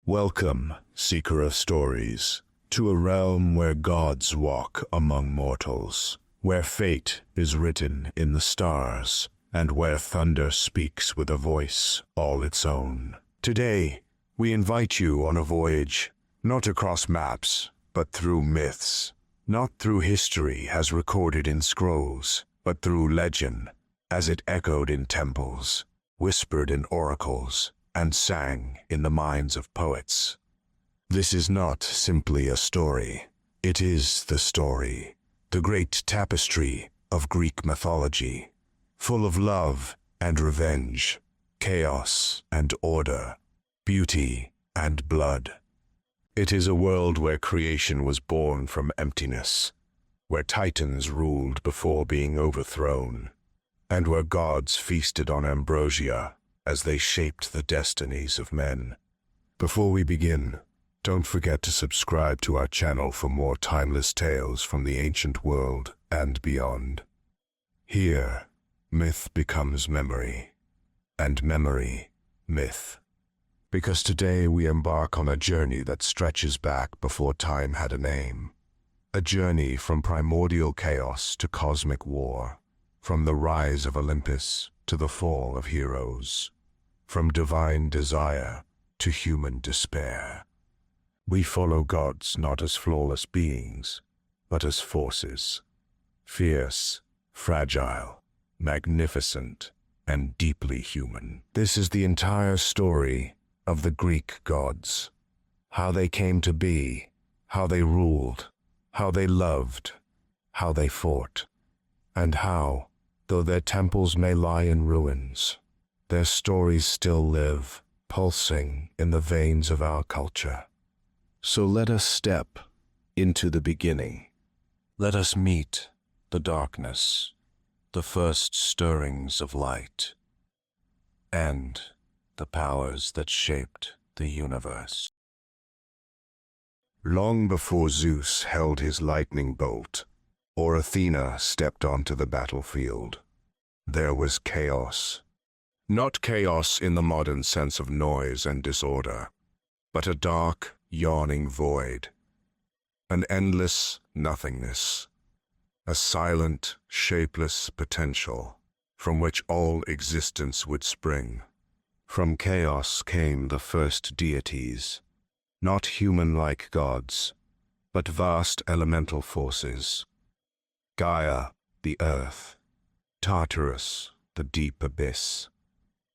Welcome, seeker of stories, to a realm where gods walk among mortals, where fate is written in the stars, and where thunder speaks with a voice all its own. Today, we invite you on a voyage, not across maps, but through myths, not through history as recorded in scrolls, but through legend, as it echoed in temples, whispered in oracles, and sang in the minds of poets. This is not simply a story. It is the story, the great tapestry of Greek mythology, full of love and revenge, chaos and order, beauty and blood. It is a world where creation was born from emptiness, where titans ruled before being overthrown, and where gods feasted on ambrosia as they shaped the destinies of men. Before we begin, don't forget to subscribe to our channel for more timeless tales from the ancient world and beyond. Here, myth becomes memory, and memory, myth. Because today we embark on a journey that stretches back before time had a name. A journey from primordial chaos to cosmic war, from the rise of Olympus to the fall of heroes, from divine desire to human despair. We follow gods not as flawless beings, but as forces, fierce, fragile, magnificent, and deeply human. This is the entire story of the Greek gods, how they came to be, how they ruled, how they loved, how they fought, and how, though their temples may lie in ruins, their stories still live, pulsing in the veins of our culture. So let us step into the beginning. Let us meet the darkness, the first stirrings of light, and the powers that shaped the universe. Long before Zeus held his lightning bolt, or Athena stepped onto the battlefield, there was chaos. Not chaos in the modern sense of noise and disorder, but a dark, yawning void, an endless nothingness, a silent, shapeless potential from which all existence would spring. From chaos came the first deities, not human-like gods, but vast elemental forces. Gaia, the earth; Tartarus, the deep abyss;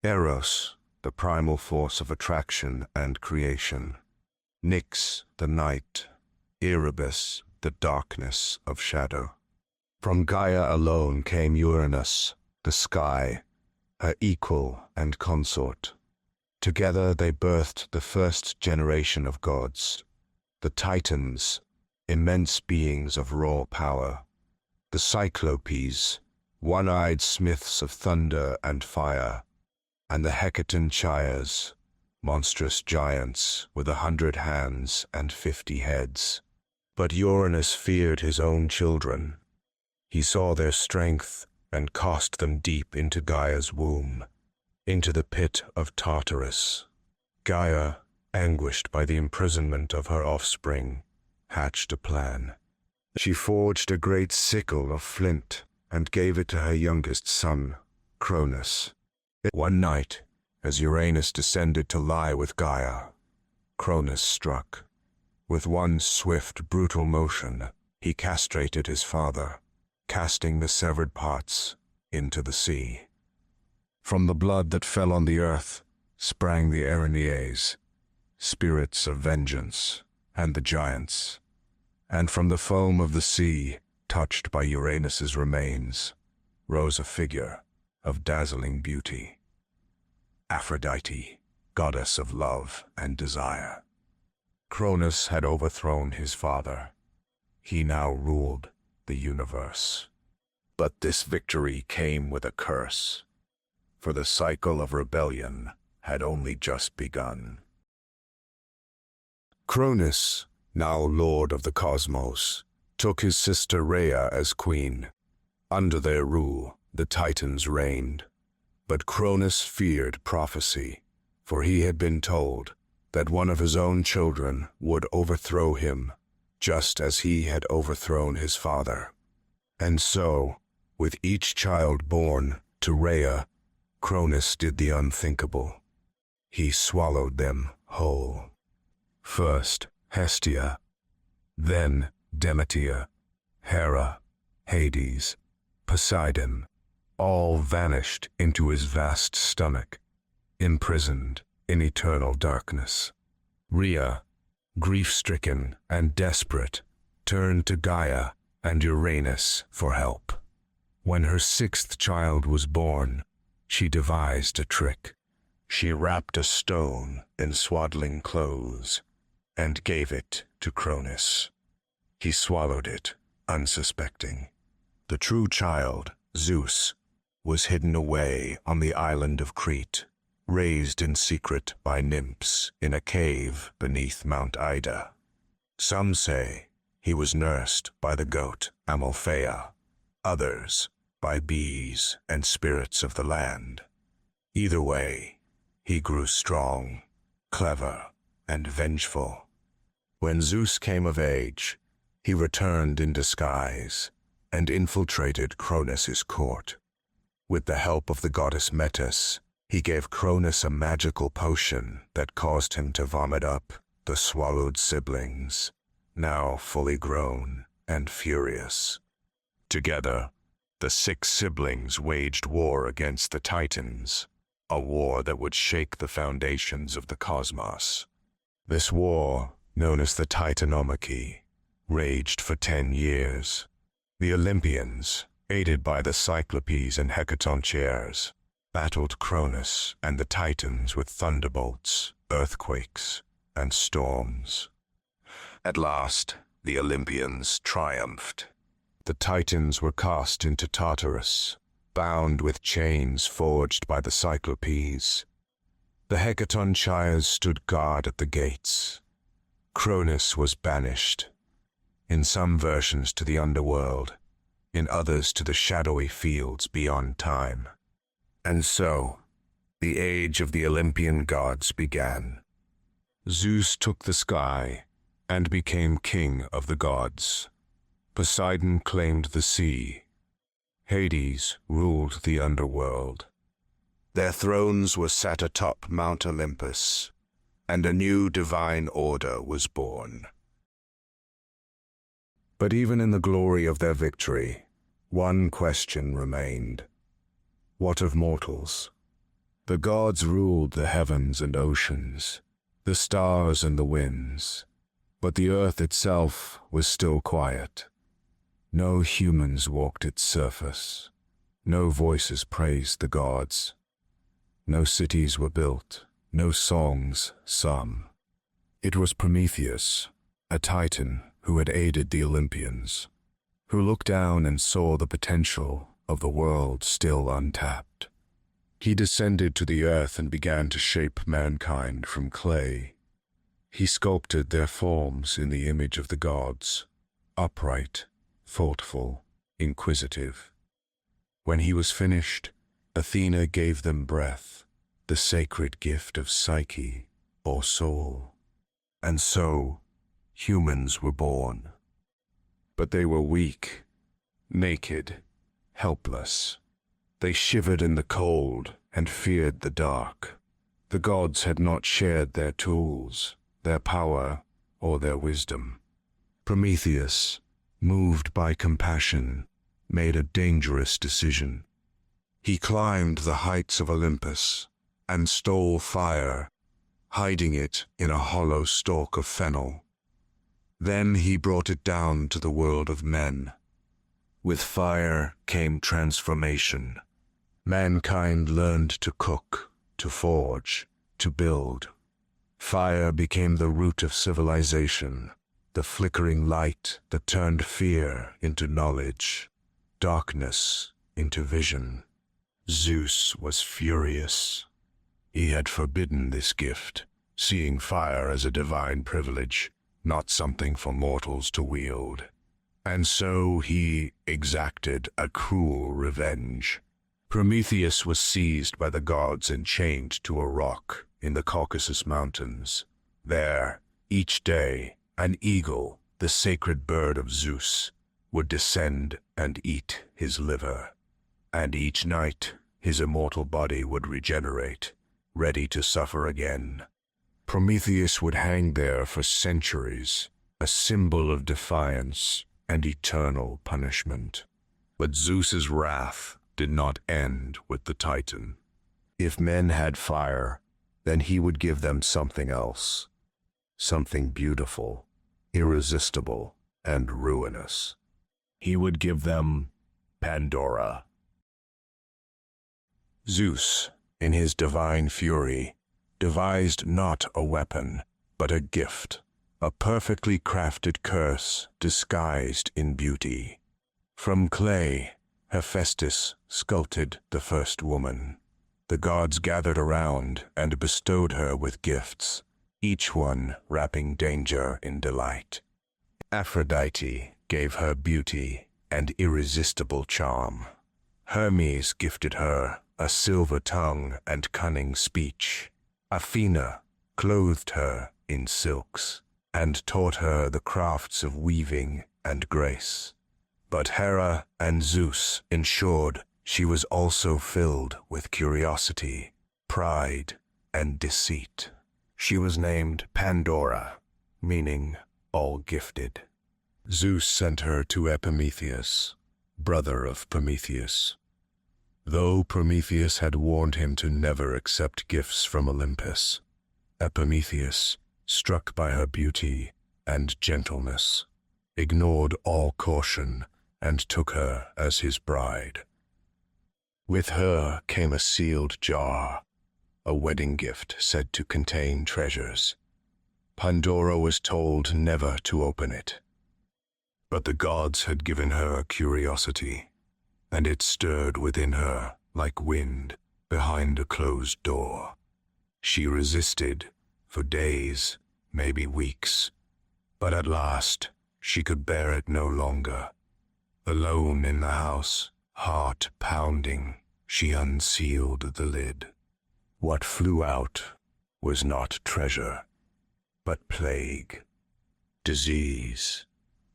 Eros, the primal force of attraction and creation; Nyx, the night; Erebus, the darkness of shadow. From Gaia alone came Uranus, the sky, her equal and consort. Together they birthed the first generation of gods, the Titans, immense beings of raw power; the Cyclopes, one-eyed smiths of thunder and fire; and the Hecatonchires, monstrous giants with 100 hands and 50 heads. But Uranus feared his own children. He saw their strength and cast them deep into Gaia's womb, into the pit of Tartarus. Gaia, anguished by the imprisonment of her offspring, hatched a plan. She forged a great sickle of flint and gave it to her youngest son, Cronus. One night, as Uranus descended to lie with Gaia, Cronus struck. With one swift, brutal motion, he castrated his father, casting the severed parts into the sea. From the blood that fell on the earth sprang the Erinyes, spirits of vengeance, and the giants. And from the foam of the sea, touched by Uranus's remains, rose a figure of dazzling beauty. Aphrodite, goddess of love and desire. Cronus had overthrown his father. He now ruled the universe. But this victory came with a curse, for the cycle of rebellion had only just begun. Cronus, now lord of the cosmos, took his sister Rhea as queen. Under their rule, the Titans reigned. But Cronus feared prophecy, for he had been told that one of his own children would overthrow him, just as he had overthrown his father. And so, with each child born to Rhea, Cronus did the unthinkable. He swallowed them whole. First Hestia, then Demeter, Hera, Hades, Poseidon, all vanished into his vast stomach, imprisoned in eternal darkness. Rhea, grief-stricken and desperate, turned to Gaia and Uranus for help. When her sixth child was born, she devised a trick. She wrapped a stone in swaddling clothes and gave it to Cronus. He swallowed it, unsuspecting. The true child, Zeus, was hidden away on the island of Crete, raised in secret by nymphs in a cave beneath Mount Ida. Some say he was nursed by the goat Amalthea, others by bees and spirits of the land. Either way, he grew strong, clever, and vengeful. When Zeus came of age, he returned in disguise and infiltrated Cronus's court. With the help of the goddess Metis, he gave Cronus a magical potion that caused him to vomit up the swallowed siblings, now fully grown and furious. Together, the 6 siblings waged war against the Titans, a war that would shake the foundations of the cosmos. This war, known as the Titanomachy, raged for 10 years. The Olympians, aided by the Cyclopes and Hecatoncheires, battled Cronus and the Titans with thunderbolts, earthquakes, and storms. At last, the Olympians triumphed. The Titans were cast into Tartarus, bound with chains forged by the Cyclopes. The Hecatoncheires stood guard at the gates. Cronus was banished, in some versions to the underworld, in others to the shadowy fields beyond time. And so, the age of the Olympian gods began. Zeus took the sky and became king of the gods. Poseidon claimed the sea. Hades ruled the underworld. Their thrones were set atop Mount Olympus, and a new divine order was born. But even in the glory of their victory, one question remained. What of mortals? The gods ruled the heavens and oceans, the stars and the winds, but the earth itself was still quiet. No humans walked its surface. No voices praised the gods. No cities were built, no songs sung. It was Prometheus, a titan who had aided the Olympians, who looked down and saw the potential of the world still untapped. He descended to the earth and began to shape mankind from clay. He sculpted their forms in the image of the gods, upright, thoughtful, inquisitive. When he was finished, Athena gave them breath, the sacred gift of psyche, or soul. And so, humans were born. But they were weak, naked, helpless. They shivered in the cold and feared the dark. The gods had not shared their tools, their power, or their wisdom. Prometheus, moved by compassion, made a dangerous decision. He climbed the heights of Olympus and stole fire, hiding it in a hollow stalk of fennel. Then he brought it down to the world of men. With fire came transformation. Mankind learned to cook, to forge, to build. Fire became the root of civilization, the flickering light that turned fear into knowledge, darkness into vision. Zeus was furious. He had forbidden this gift, seeing fire as a divine privilege, not something for mortals to wield. And so he exacted a cruel revenge. Prometheus was seized by the gods and chained to a rock in the Caucasus Mountains. There, each day, an eagle, the sacred bird of Zeus, would descend and eat his liver. And each night, his immortal body would regenerate, ready to suffer again. Prometheus would hang there for centuries, a symbol of defiance and eternal punishment. But Zeus's wrath did not end with the Titan. If men had fire, then he would give them something else, something beautiful, irresistible, and ruinous. He would give them Pandora. Zeus, in his divine fury, devised not a weapon, but a gift, a perfectly crafted curse disguised in beauty. From clay, Hephaestus sculpted the first woman. The gods gathered around and bestowed her with gifts, each one wrapping danger in delight. Aphrodite gave her beauty and irresistible charm. Hermes gifted her a silver tongue and cunning speech. Athena clothed her in silks and taught her the crafts of weaving and grace. But Hera and Zeus ensured she was also filled with curiosity, pride, and deceit. She was named Pandora, meaning all-gifted. Zeus sent her to Epimetheus, brother of Prometheus. Though Prometheus had warned him to never accept gifts from Olympus, Epimetheus, struck by her beauty and gentleness, ignored all caution and took her as his bride. With her came a sealed jar, a wedding gift said to contain treasures. Pandora was told never to open it. But the gods had given her curiosity, and it stirred within her like wind behind a closed door. She resisted for days, maybe weeks, but at last she could bear it no longer. Alone in the house, heart pounding, she unsealed the lid. What flew out was not treasure, but plague, disease,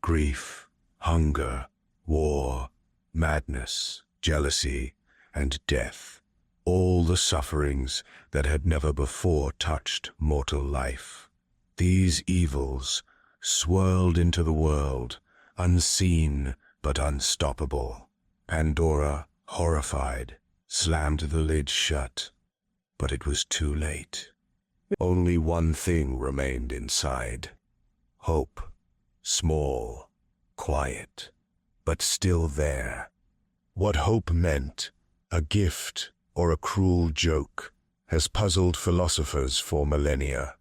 grief, hunger, war, madness, jealousy, and death, all the sufferings that had never before touched mortal life. These evils swirled into the world, unseen but unstoppable. Pandora, horrified, slammed the lid shut, but it was too late. Only one thing remained inside: hope, small, quiet, but still there. What hope meant, a gift or a cruel joke, has puzzled philosophers for millennia.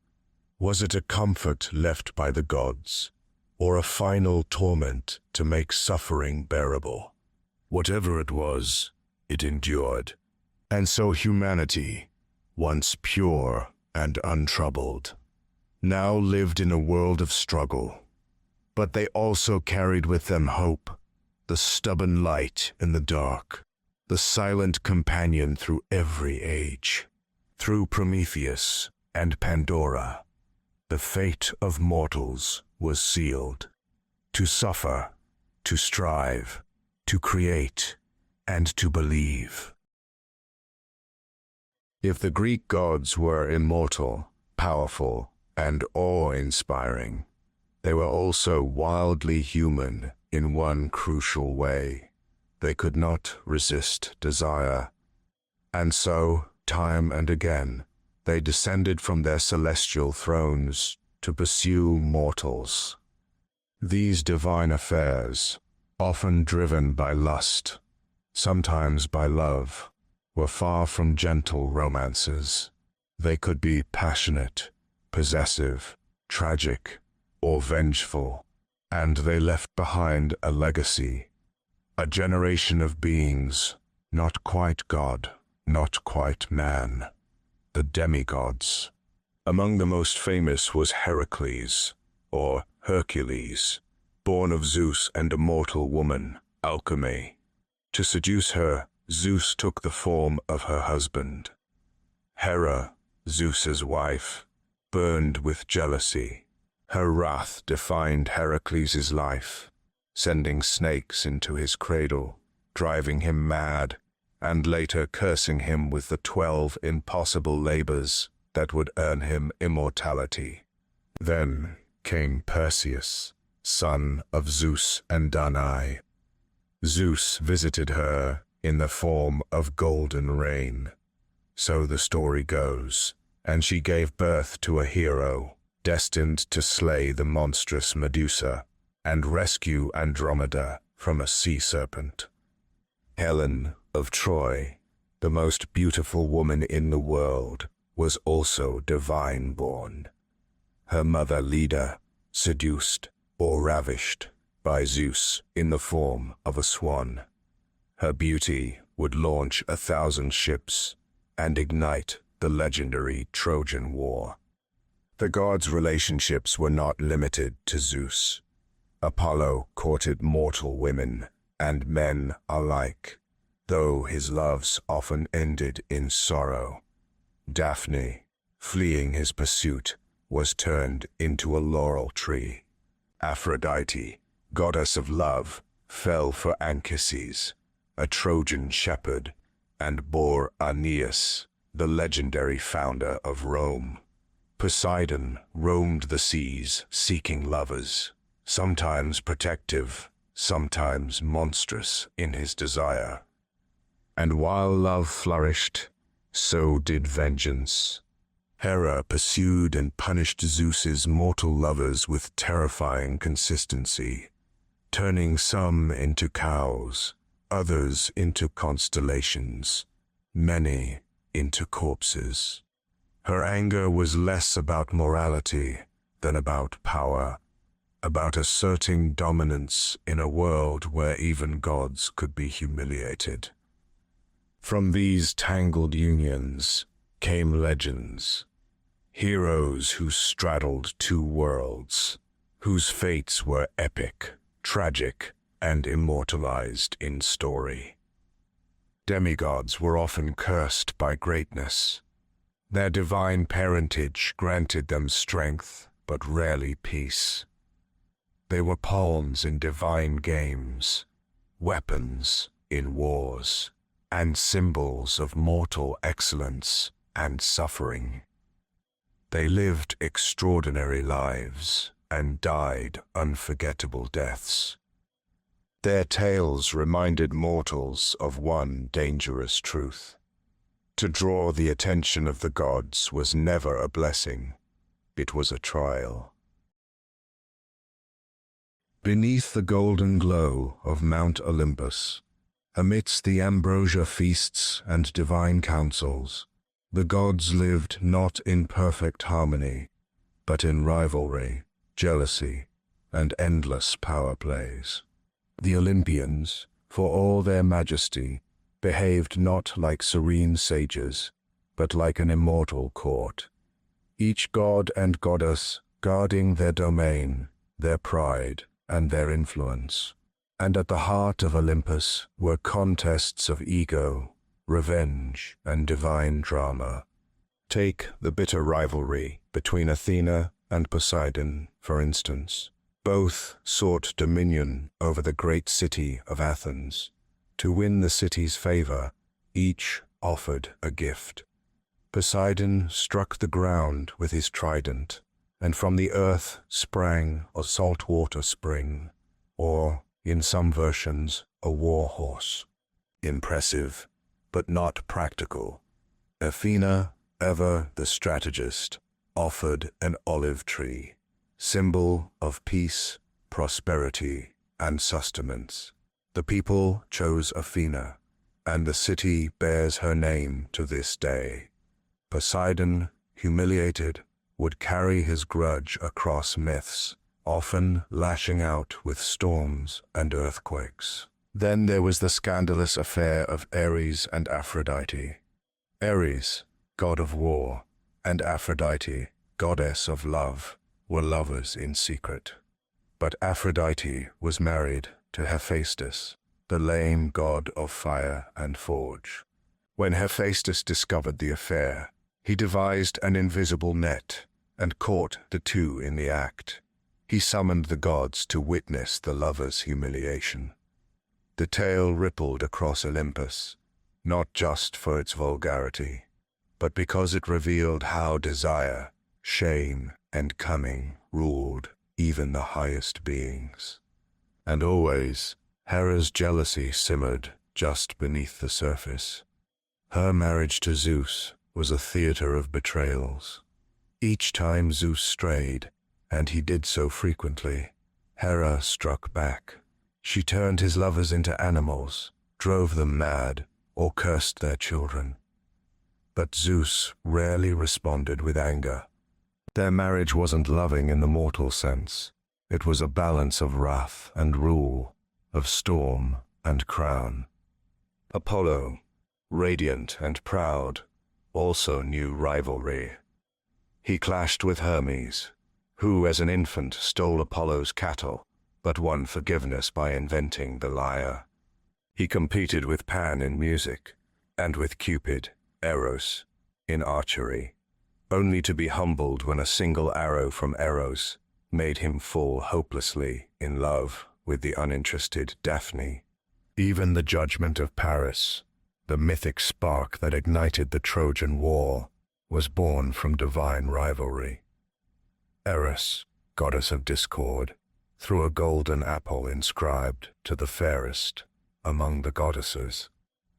Was it a comfort left by the gods, or a final torment to make suffering bearable? Whatever it was, it endured. And so humanity, once pure and untroubled, now lived in a world of struggle. But they also carried with them hope, the stubborn light in the dark, the silent companion through every age. Through Prometheus and Pandora, the fate of mortals was sealed. To suffer, to strive, to create, and to believe. If the Greek gods were immortal, powerful, and awe-inspiring, they were also wildly human in one crucial way. They could not resist desire. And so, time and again, they descended from their celestial thrones to pursue mortals. These divine affairs, often driven by lust, sometimes by love, were far from gentle romances. They could be passionate, possessive, tragic, or vengeful, and they left behind a legacy, a generation of beings, not quite God, not quite man, the demigods. Among the most famous was Heracles, or Hercules, born of Zeus and a mortal woman, Alchemy. To seduce her, Zeus took the form of her husband. Hera, Zeus's wife, burned with jealousy. Her wrath defined Heracles' life, sending snakes into his cradle, driving him mad, and later cursing him with the 12 impossible labors that would earn him immortality. Then came Perseus, son of Zeus and Danae. Zeus visited her in the form of golden rain. So the story goes, and she gave birth to a hero, destined to slay the monstrous Medusa and rescue Andromeda from a sea serpent. Helen of Troy, the most beautiful woman in the world, was also divine-born. Her mother Leda, seduced or ravished by Zeus in the form of a swan. Her beauty would launch 1,000 ships and ignite the legendary Trojan War. The gods' relationships were not limited to Zeus. Apollo courted mortal women and men alike, though his loves often ended in sorrow. Daphne, fleeing his pursuit, was turned into a laurel tree. Aphrodite, goddess of love, fell for Anchises, a Trojan shepherd, and bore Aeneas, the legendary founder of Rome. Poseidon roamed the seas seeking lovers, sometimes protective, sometimes monstrous in his desire. And while love flourished, so did vengeance. Hera pursued and punished Zeus's mortal lovers with terrifying consistency, turning some into cows, others into constellations, many into corpses. Her anger was less about morality than about power, about asserting dominance in a world where even gods could be humiliated. From these tangled unions came legends, heroes who straddled two worlds, whose fates were epic, tragic, and immortalized in story. Demigods were often cursed by greatness. Their divine parentage granted them strength, but rarely peace. They were pawns in divine games, weapons in wars, and symbols of mortal excellence and suffering. They lived extraordinary lives and died unforgettable deaths. Their tales reminded mortals of one dangerous truth. To draw the attention of the gods was never a blessing, it was a trial. Beneath the golden glow of Mount Olympus, amidst the ambrosia feasts and divine councils, the gods lived not in perfect harmony, but in rivalry, jealousy, and endless power plays. The Olympians, for all their majesty, behaved not like serene sages, but like an immortal court, each god and goddess guarding their domain, their pride, and their influence. And at the heart of Olympus were contests of ego, revenge, and divine drama. Take the bitter rivalry between Athena and Poseidon, for instance. Both sought dominion over the great city of Athens. To win the city's favor, each offered a gift. Poseidon struck the ground with his trident, and from the earth sprang a saltwater spring, or, in some versions, a war horse. Impressive, but not practical. Athena, ever the strategist, offered an olive tree, symbol of peace, prosperity, and sustenance. The people chose Athena, and the city bears her name to this day. Poseidon, humiliated, would carry his grudge across myths, often lashing out with storms and earthquakes. Then there was the scandalous affair of Ares and Aphrodite. Ares, god of war, and Aphrodite, goddess of love, were lovers in secret. But Aphrodite was married to Hephaestus, the lame god of fire and forge. When Hephaestus discovered the affair, he devised an invisible net, and caught the two in the act. He summoned the gods to witness the lovers' humiliation. The tale rippled across Olympus, not just for its vulgarity, but because it revealed how desire, shame, and cunning ruled even the highest beings. And always, Hera's jealousy simmered just beneath the surface. Her marriage to Zeus was a theater of betrayals. Each time Zeus strayed, and he did so frequently, Hera struck back. She turned his lovers into animals, drove them mad, or cursed their children. But Zeus rarely responded with anger. Their marriage wasn't loving in the mortal sense. It was a balance of wrath and rule, of storm and crown. Apollo, radiant and proud, also knew rivalry. He clashed with Hermes, who as an infant stole Apollo's cattle, but won forgiveness by inventing the lyre. He competed with Pan in music, and with Cupid, Eros, in archery, only to be humbled when a single arrow from Eros made him fall hopelessly in love with the uninterested Daphne. Even the judgment of Paris, the mythic spark that ignited the Trojan War, was born from divine rivalry. Eris, goddess of discord, threw a golden apple inscribed to the fairest among the goddesses.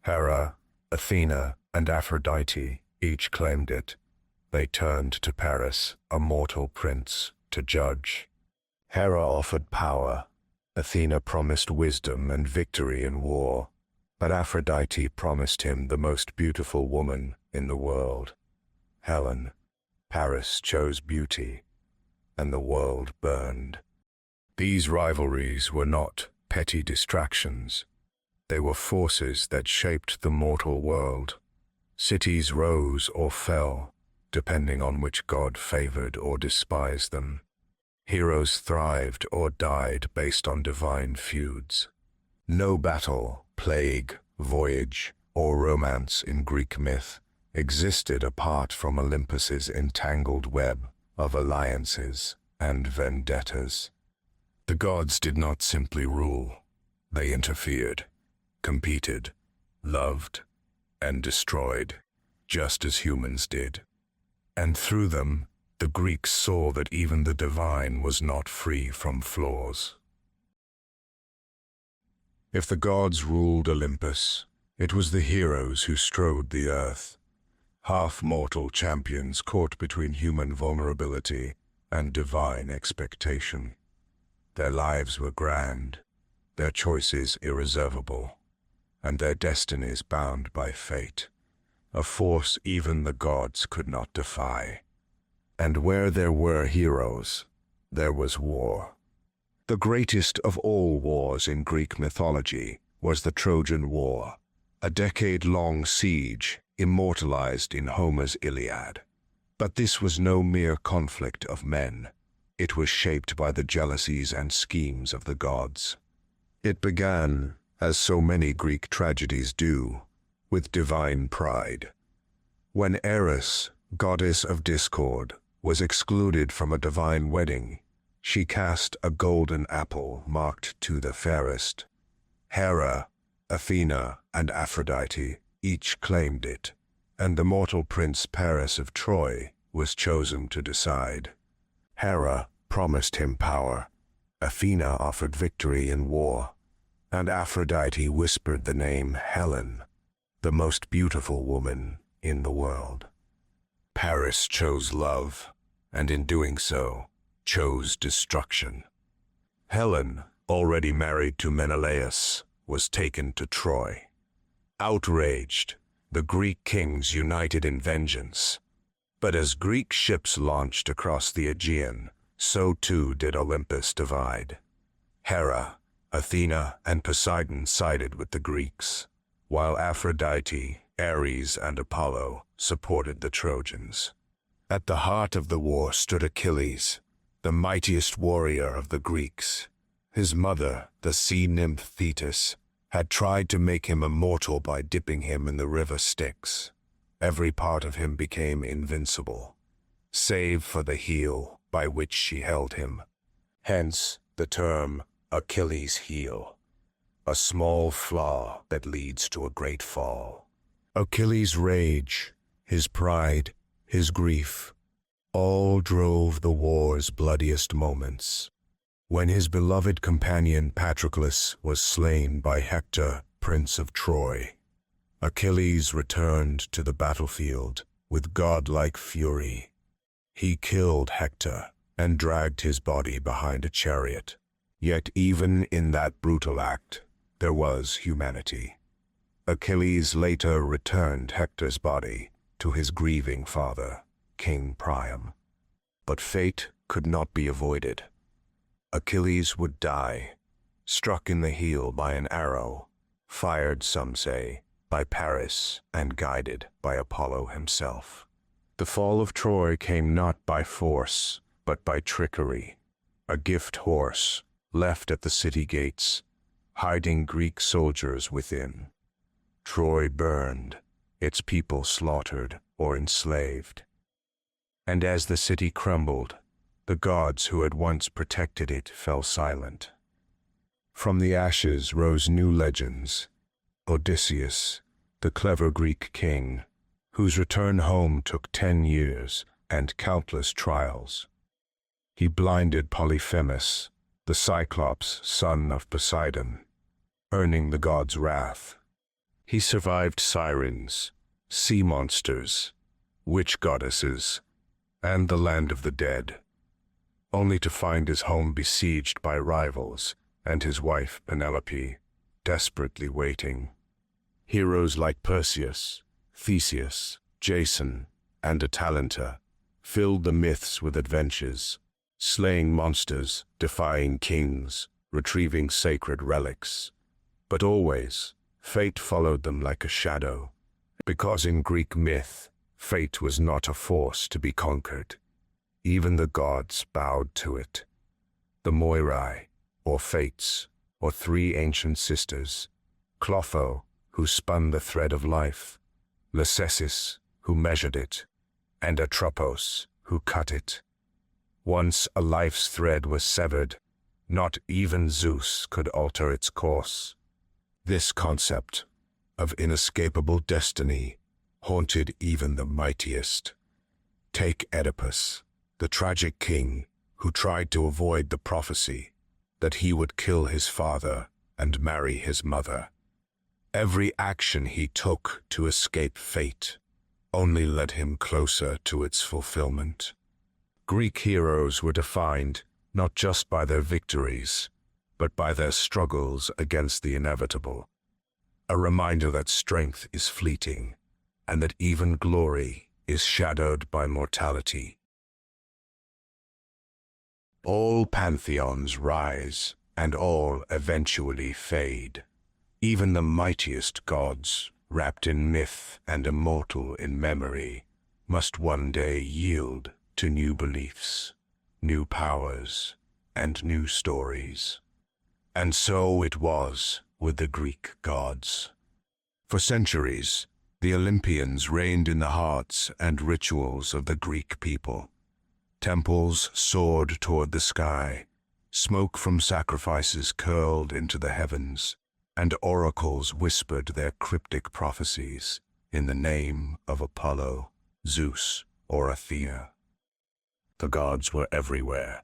Hera, Athena, and Aphrodite each claimed it. They turned to Paris, a mortal prince, to judge. Hera offered power. Athena promised wisdom and victory in war. But Aphrodite promised him the most beautiful woman in the world, Helen. Paris chose beauty, and the world burned. These rivalries were not petty distractions. They were forces that shaped the mortal world. Cities rose or fell, depending on which god favored or despised them. Heroes thrived or died based on divine feuds. No battle, plague, voyage, or romance in Greek myth existed apart from Olympus's entangled web of alliances and vendettas. The gods did not simply rule. They interfered, competed, loved, and destroyed, just as humans did. And through them, the Greeks saw that even the divine was not free from flaws. If the gods ruled Olympus, it was the heroes who strode the earth, half-mortal champions caught between human vulnerability and divine expectation. Their lives were grand, their choices irreservable, and their destinies bound by fate, a force even the gods could not defy. And where there were heroes, there was war. The greatest of all wars in Greek mythology was the Trojan War, a decade-long siege immortalized in Homer's Iliad. But this was no mere conflict of men. It was shaped by the jealousies and schemes of the gods. It began, as so many Greek tragedies do, with divine pride. When Eris, goddess of discord, was excluded from a divine wedding, she cast a golden apple marked to the fairest. Hera, Athena, and Aphrodite each claimed it, and the mortal prince Paris of Troy was chosen to decide. Hera promised him power, Athena offered victory in war, and Aphrodite whispered the name Helen, the most beautiful woman in the world. Paris chose love, and in doing so, chose destruction. Helen, already married to Menelaus, was taken to Troy. Outraged, the Greek kings united in vengeance. But as Greek ships launched across the Aegean, so too did Olympus divide. Hera, Athena, and Poseidon sided with the Greeks, while Aphrodite, Ares, and Apollo supported the Trojans. At the heart of the war stood Achilles, the mightiest warrior of the Greeks. His mother, the sea nymph Thetis, had tried to make him immortal by dipping him in the river Styx. Every part of him became invincible. save for the heel by which she held him. Hence the term Achilles' heel, a small flaw that leads to a great fall. Achilles' rage, his pride, his grief, all drove the war's bloodiest moments. When his beloved companion Patroclus was slain by Hector, Prince of Troy, Achilles returned to the battlefield with godlike fury. He killed Hector and dragged his body behind a chariot. Yet even in that brutal act, there was humanity. Achilles later returned Hector's body to his grieving father, King Priam. But fate could not be avoided. Achilles would die, struck in the heel by an arrow, fired, some say, by Paris and guided by Apollo himself. The fall of Troy came not by force, but by trickery. A gift horse, left at the city gates, hiding Greek soldiers within. Troy burned, its people slaughtered or enslaved. And as the city crumbled, the gods who had once protected it fell silent. From the ashes rose new legends. Odysseus, the clever Greek king, whose return home took 10 years and countless trials. He blinded Polyphemus, the Cyclops son of Poseidon, earning the gods' wrath. He survived sirens, sea monsters, witch goddesses, and the land of the dead, only to find his home besieged by rivals and his wife Penelope desperately waiting. Heroes like Perseus, Theseus, Jason, and Atalanta filled the myths with adventures, slaying monsters, defying kings, retrieving sacred relics. But always, fate followed them like a shadow, because in Greek myth, fate was not a force to be conquered. Even the gods bowed to it. The Moirai, or Fates, or 3 ancient sisters, Clotho, who spun the thread of life, Lachesis, who measured it, and Atropos, who cut it. Once a life's thread was severed, not even Zeus could alter its course. This concept of inescapable destiny haunted even the mightiest. Take Oedipus, the tragic king who tried to avoid the prophecy that he would kill his father and marry his mother. Every action he took to escape fate only led him closer to its fulfillment. Greek heroes were defined not just by their victories, but by their struggles against the inevitable. A reminder that strength is fleeting, and that even glory is shadowed by mortality. All pantheons rise, and all eventually fade. Even the mightiest gods, wrapped in myth and immortal in memory, must one day yield to new beliefs, new powers, and new stories. And so it was with the Greek gods. For centuries, the Olympians reigned in the hearts and rituals of the Greek people. Temples soared toward the sky, smoke from sacrifices curled into the heavens, and oracles whispered their cryptic prophecies in the name of Apollo, Zeus, or Athena. The gods were everywhere,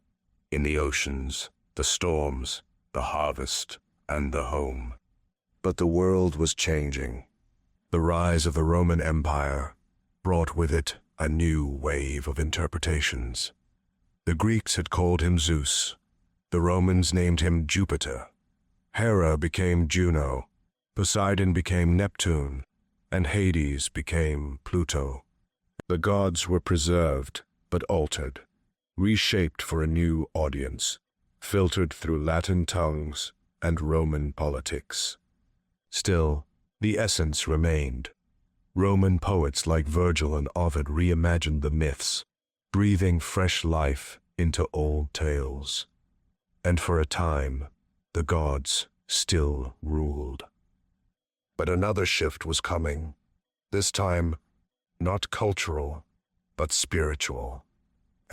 in the oceans, the storms, the harvest, and the home. But the world was changing. The rise of the Roman Empire brought with it a new wave of interpretations. The Greeks had called him Zeus. The Romans named him Jupiter. Hera became Juno. Poseidon became Neptune. And Hades became Pluto. The gods were preserved, but altered, reshaped for a new audience, filtered through Latin tongues and Roman politics. Still, the essence remained. Roman poets like Virgil and Ovid reimagined the myths, breathing fresh life into old tales. And for a time, the gods still ruled. But another shift was coming, this time not cultural, but spiritual.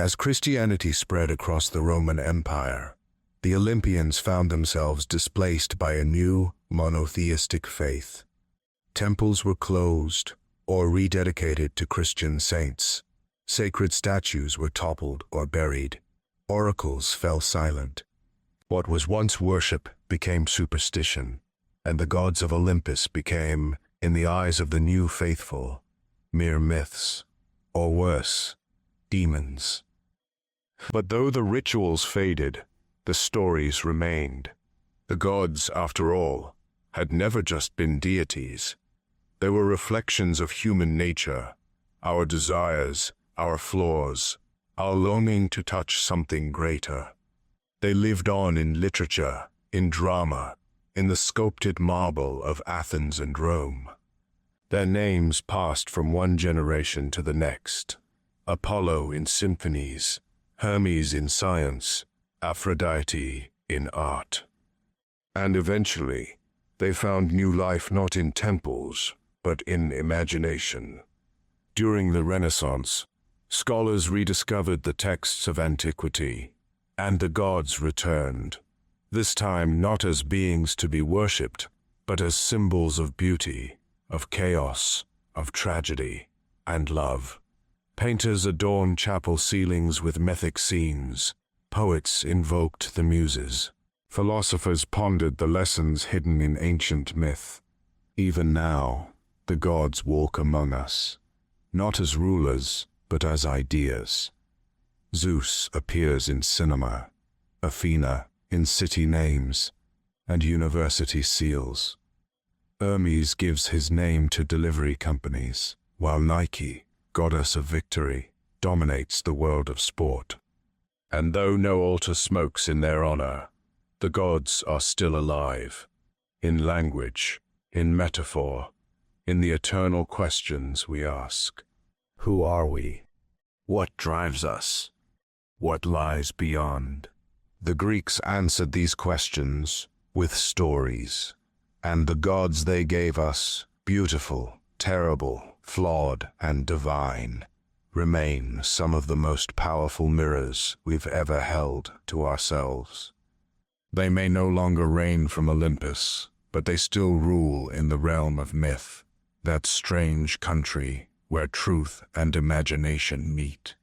As Christianity spread across the Roman Empire, the Olympians found themselves displaced by a new, monotheistic faith. Temples were closed or rededicated to Christian saints. Sacred statues were toppled or buried. Oracles fell silent. What was once worship became superstition, and the gods of Olympus became, in the eyes of the new faithful, mere myths, or worse, demons. But though the rituals faded, the stories remained. The gods, after all, had never just been deities. They were reflections of human nature, our desires, our flaws, our longing to touch something greater. They lived on in literature, in drama, in the sculpted marble of Athens and Rome. Their names passed from one generation to the next. Apollo in symphonies, Hermes in science, Aphrodite in art. And eventually, they found new life not in temples, but in imagination. During the Renaissance, scholars rediscovered the texts of antiquity, and the gods returned, this time not as beings to be worshipped, but as symbols of beauty, of chaos, of tragedy, and love. Painters adorned chapel ceilings with mythic scenes. Poets invoked the muses. Philosophers pondered the lessons hidden in ancient myth. Even now, the gods walk among us, not as rulers, but as ideas. Zeus appears in cinema, Athena in city names and university seals. Hermes gives his name to delivery companies, while Nike, goddess of victory, dominates the world of sport. And though no altar smokes in their honor, the gods are still alive, in language, in metaphor, in the eternal questions we ask. Who are we? What drives us? What lies beyond? The Greeks answered these questions with stories, and the gods they gave us, beautiful, terrible, flawed, and divine, remain some of the most powerful mirrors we've ever held to ourselves. They may no longer reign from Olympus, but they still rule in the realm of myth, that strange country where truth and imagination meet.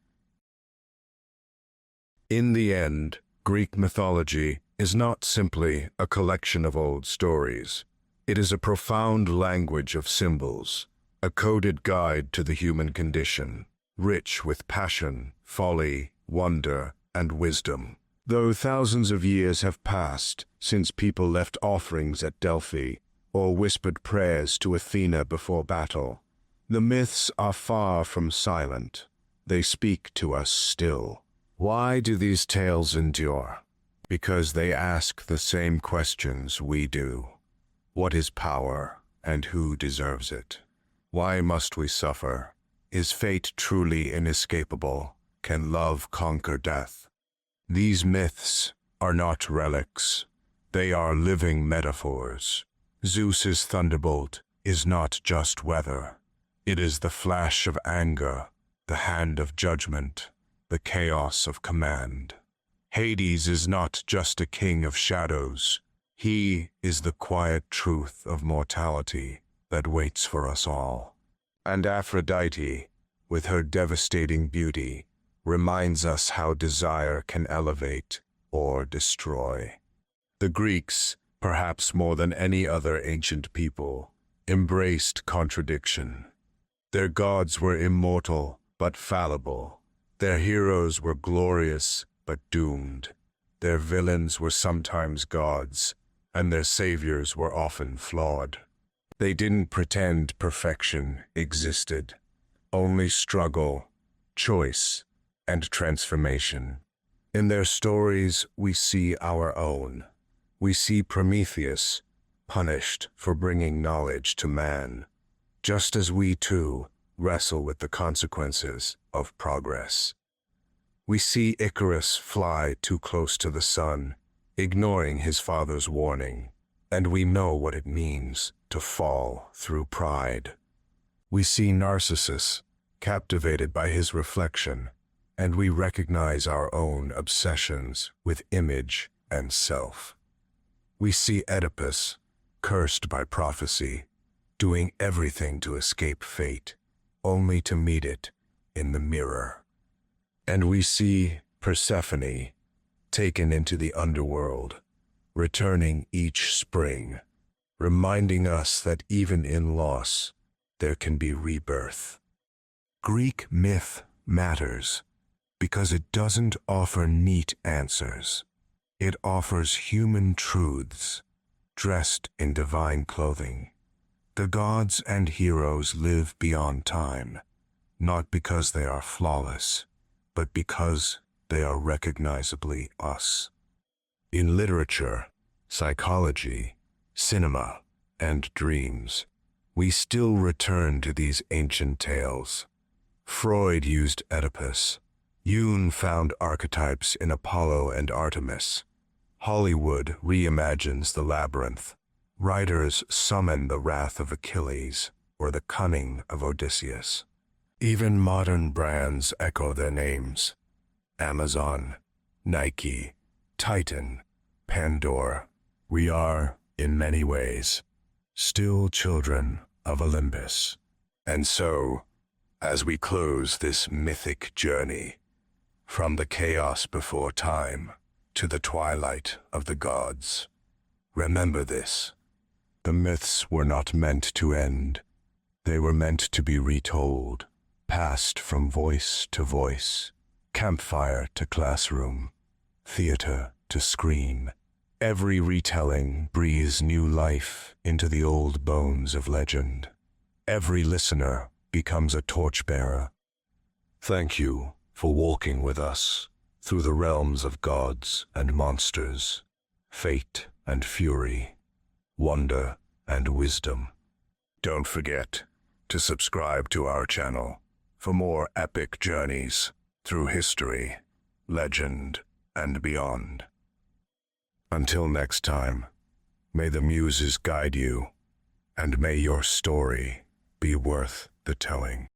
In the end, Greek mythology is not simply a collection of old stories. It is a profound language of symbols, a coded guide to the human condition, rich with passion, folly, wonder, and wisdom. Though thousands of years have passed since people left offerings at Delphi or whispered prayers to Athena before battle, the myths are far from silent. They speak to us still. Why do these tales endure? Because they ask the same questions we do. What is power, and who deserves it? Why must we suffer? Is fate truly inescapable? Can love conquer death? These myths are not relics. They are living metaphors. Zeus's thunderbolt is not just weather. It is the flash of anger, the hand of judgment, the chaos of command. Hades is not just a king of shadows. He is the quiet truth of mortality that waits for us all. And Aphrodite, with her devastating beauty, reminds us how desire can elevate or destroy. The Greeks, perhaps more than any other ancient people, embraced contradiction. Their gods were immortal but fallible. Their heroes were glorious but doomed. Their villains were sometimes gods, and their saviors were often flawed. They didn't pretend perfection existed. Only struggle, choice, and transformation. In their stories, we see our own. We see Prometheus, punished for bringing knowledge to man, just as we too wrestle with the consequences of progress. We see Icarus fly too close to the sun, ignoring his father's warning, and we know what it means to fall through pride. We see Narcissus, captivated by his reflection, and we recognize our own obsessions with image and self. We see Oedipus, cursed by prophecy, doing everything to escape fate, only to meet it in the mirror. And we see Persephone, taken into the underworld, returning each spring, reminding us that even in loss, there can be rebirth. Greek myth matters because it doesn't offer neat answers. It offers human truths, dressed in divine clothing. The gods and heroes live beyond time, not because they are flawless, but because they are recognizably us. In literature, psychology, cinema, and dreams, we still return to these ancient tales. Freud used Oedipus. Jung found archetypes in Apollo and Artemis. Hollywood reimagines the labyrinth. Writers summon the wrath of Achilles or the cunning of Odysseus. Even modern brands echo their names: Amazon, Nike, Titan, Pandora. We are, in many ways, still children of Olympus. And so, as we close this mythic journey, from the chaos before time to the twilight of the gods, remember this: the myths were not meant to end. They were meant to be retold, passed from voice to voice, campfire to classroom, theater to screen. Every retelling breathes new life into the old bones of legend. Every listener becomes a torchbearer. Thank you for walking with us through the realms of gods and monsters, fate and fury, wonder and wisdom. Don't forget to subscribe to our channel for more epic journeys through history, legend, and beyond. Until next time, may the muses guide you, and may your story be worth the telling.